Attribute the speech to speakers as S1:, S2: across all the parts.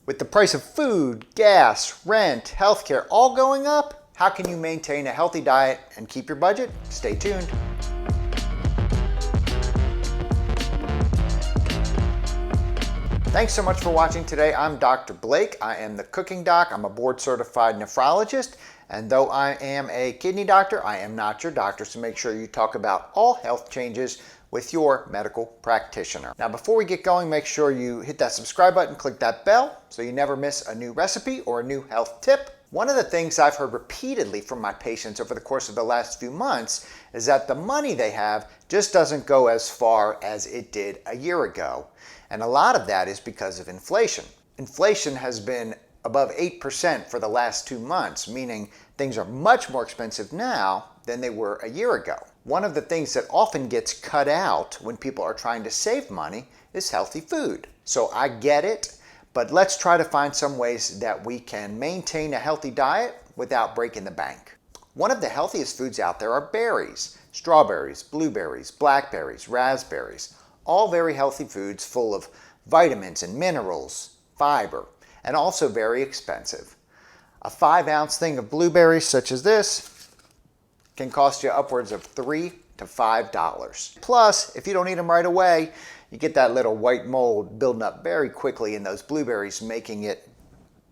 S1: With the price of food, gas, rent, healthcare all going up, how can you maintain a healthy diet and keep your budget? Stay tuned. Thanks so much for watching today. I'm Dr. Blake. I am the Cooking Doc. I'm a board certified nephrologist. And though I am a kidney doctor, I am not your doctor. So make sure you talk about all health changes with your medical practitioner. Now, before we get going, make sure you hit that subscribe button, click that bell so you never miss a new recipe or a new health tip. One of the things I've heard repeatedly from my patients over the course of the last few months is that the money they have just doesn't go as far as it did a year ago. And a lot of that is because of inflation. Inflation has been above 8% for the last 2 months, meaning things are much more expensive now than they were a year ago. One of the things that often gets cut out when people are trying to save money is healthy food. So I get it, but let's try to find some ways that we can maintain a healthy diet without breaking the bank. One of the healthiest foods out there are berries, strawberries, blueberries, blackberries, raspberries, all very healthy foods full of vitamins and minerals, fiber, and also very expensive. A 5-ounce thing of blueberries such as this can cost you upwards of $3 to $5. Plus, if you don't eat them right away, you get that little white mold building up very quickly in those blueberries, making it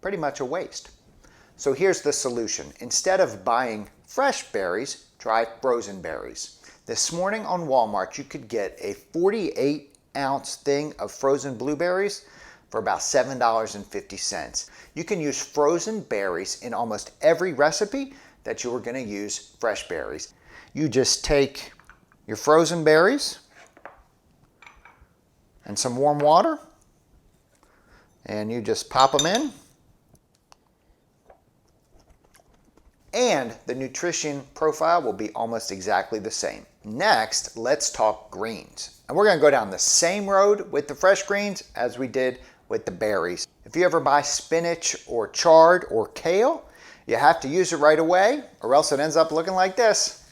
S1: pretty much a waste. So here's the solution. Instead of buying fresh berries, try frozen berries. This morning on Walmart, you could get a 48-ounce thing of frozen blueberries for about $7.50. You can use frozen berries in almost every recipe that you were going to use fresh berries. You just take your frozen berries and some warm water and you just pop them in, and the nutrition profile will be almost exactly the same. Next, let's talk greens. And we're going to go down the same road with the fresh greens as we did with the berries. If you ever buy spinach or chard or kale, you have to use it right away or else it ends up looking like this.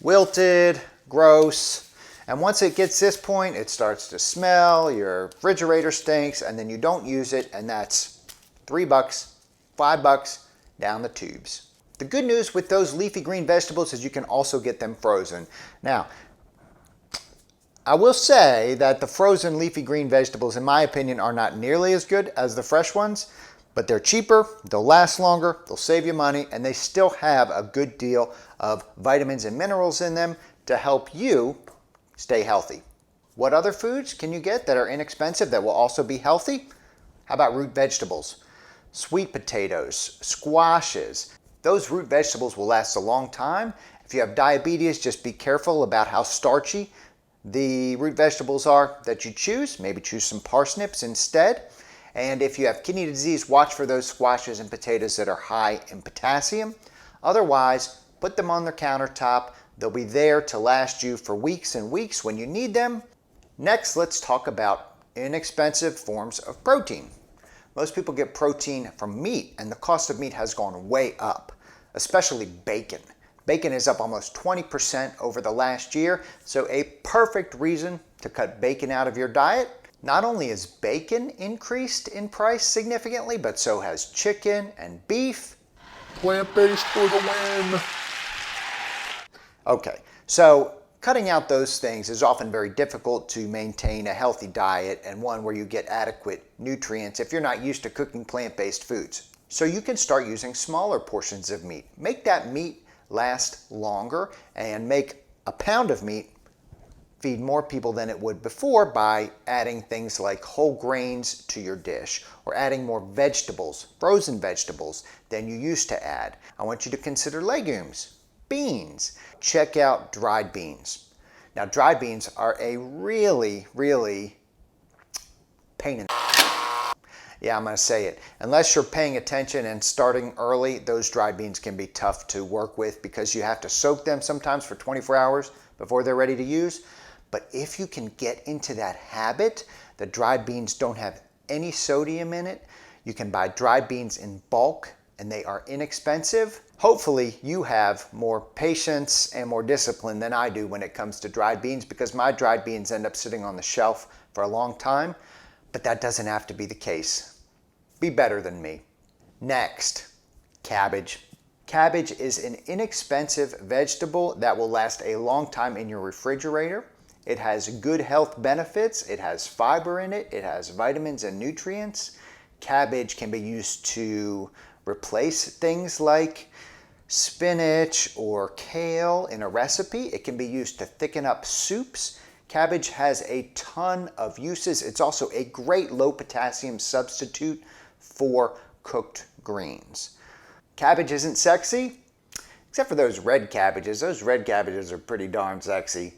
S1: Wilted, gross, and once it gets this point, it starts to smell, your refrigerator stinks, and then you don't use it, and that's $3, $5 down the tubes. The good news with those leafy green vegetables is you can also get them frozen. Now, I will say that the frozen leafy green vegetables, in my opinion, are not nearly as good as the fresh ones, but they're cheaper, they'll last longer, they'll save you money, and they still have a good deal of vitamins and minerals in them to help you stay healthy. What other foods can you get that are inexpensive that will also be healthy? How about root vegetables? Sweet potatoes, squashes. Those root vegetables will last a long time. If you have diabetes, just be careful about how starchy the root vegetables are that you choose. Maybe choose some parsnips instead. And if you have kidney disease, watch for those squashes and potatoes that are high in potassium. Otherwise, put them on the countertop. They'll be there to last you for weeks and weeks when you need them. Next, let's talk about inexpensive forms of protein. Most people get protein from meat, and the cost of meat has gone way up, especially bacon. Bacon is up almost 20% over the last year, so a perfect reason to cut bacon out of your diet. Not only has bacon increased in price significantly, but so has chicken and beef.
S2: Plant-based for the win.
S1: Okay, so cutting out those things is often very difficult to maintain a healthy diet and one where you get adequate nutrients if you're not used to cooking plant-based foods. So you can start using smaller portions of meat. Make that meat last longer and make a pound of meat feed more people than it would before by adding things like whole grains to your dish or adding more vegetables, frozen vegetables, than you used to add. I want you to consider legumes, beans. Check out dried beans. Now, dried beans are a really pain in the... Yeah, I'm going to say it. Unless you're paying attention and starting early, those dried beans can be tough to work with because you have to soak them sometimes for 24 hours before they're ready to use. But if you can get into that habit, the dried beans don't have any sodium in it. You can buy dried beans in bulk and they are inexpensive. Hopefully you have more patience and more discipline than I do when it comes to dried beans, because my dried beans end up sitting on the shelf for a long time. but that doesn't have to be the case. Be better than me. Next, cabbage. Cabbage is an inexpensive vegetable that will last a long time in your refrigerator. It has good health benefits. It has fiber in it. It has vitamins and nutrients. Cabbage can be used to replace things like spinach or kale in a recipe. It can be used to thicken up soups. Cabbage has a ton of uses. It's also a great low potassium substitute for cooked greens. Cabbage isn't sexy, except for those red cabbages. Those red cabbages are pretty darn sexy.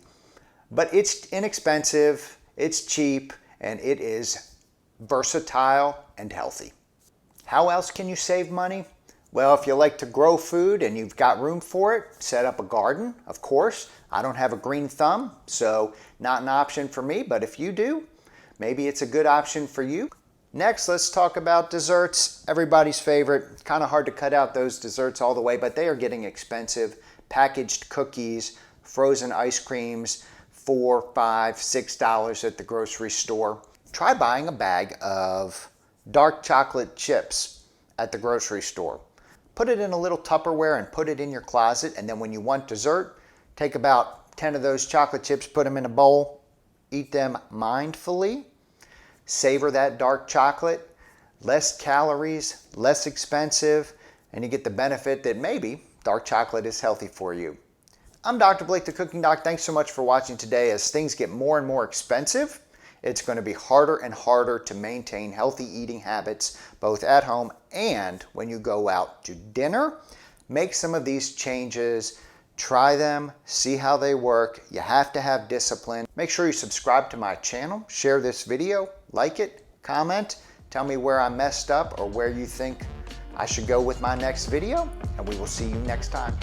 S1: But it's inexpensive, it's cheap, and it is versatile and healthy. How else can you save money? Well, if you like to grow food and you've got room for it, set up a garden, of course. I don't have a green thumb, so not an option for me, but if you do, maybe it's a good option for you. Next, let's talk about desserts. Everybody's favorite. It's kind of hard to cut out those desserts all the way, but they are getting expensive. Packaged cookies, frozen ice creams, $4, $5, $6 at the grocery store. Try buying a bag of dark chocolate chips at the grocery store. Put it in a little Tupperware and put it in your closet, and then when you want dessert, take about 10 of those chocolate chips, put them in a bowl, eat them mindfully. Savor that dark chocolate, less calories, less expensive, and you get the benefit that maybe dark chocolate is healthy for you. I'm Dr. Blake, the Cooking Doc. Thanks so much for watching today. As things get more and more expensive, it's going to be harder and harder to maintain healthy eating habits, both at home and when you go out to dinner. Make some of these changes. Try them, see how they work. You have to have discipline. Make sure you subscribe to my channel, share this video, like it, comment, tell me where I messed up or where you think I should go with my next video, and we will see you next time.